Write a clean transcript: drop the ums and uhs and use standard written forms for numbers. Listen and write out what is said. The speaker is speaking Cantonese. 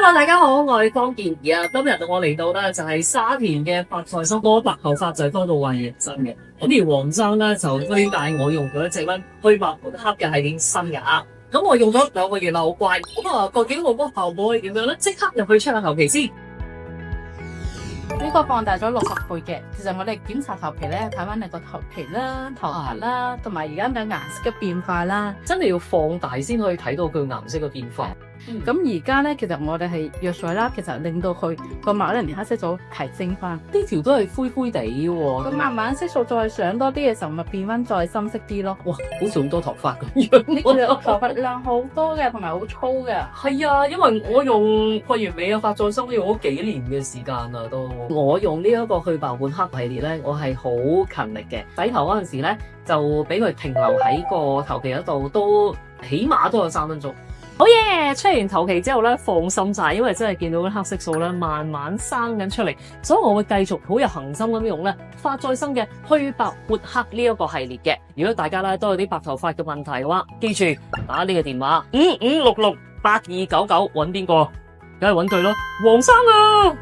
Hello，大家好，我係方健儀啊。今日我嚟到咧就係沙田嘅發菜心哥白頭髮就係多到話認真嘅。咁而黃生咧就推介我用咗一隻咧去白滿黑嘅係點新嘅啊。咁我用咗2個月啦，好乖。咁啊，究竟我嗰個效果係點樣咧？即刻入去 check 下頭皮先。呢個放大咗60倍嘅，其實我哋檢查頭皮咧，睇翻你個頭皮啦、頭髮啦，同埋而家嘅顏色嘅變化啦，真係要放大先可以睇到佢顏色嘅變化。咁而家咧，其實我哋係藥水啦，其實令到佢個毛咧連黑色素提升翻，呢條都係灰灰地喎。咁慢慢色素再上多啲嘅時候，咪變翻再深色啲咯。哇，好似好多頭髮咁樣。我哋頭髮量好多嘅，同埋好粗嘅。係啊，因為我用桂完美嘅發再生都用咗幾年嘅時間啦，都。我用呢一個去白滿黑系列咧，我係好勤力嘅。洗頭嗰陣時咧，就俾佢停留喺個頭皮嗰度，都起碼都有3分鐘。好嘢！出完頭皮之後咧，放心晒，因為真係見到啲黑色素咧慢慢生緊出嚟，所以我會繼續好有恒心咁用咧發再生嘅去白抹黑呢一個系列嘅。如果大家咧都有啲白頭髮嘅問題嘅話，記住打呢個電話55668299揾邊個？梗係揾佢咯，黃生啊！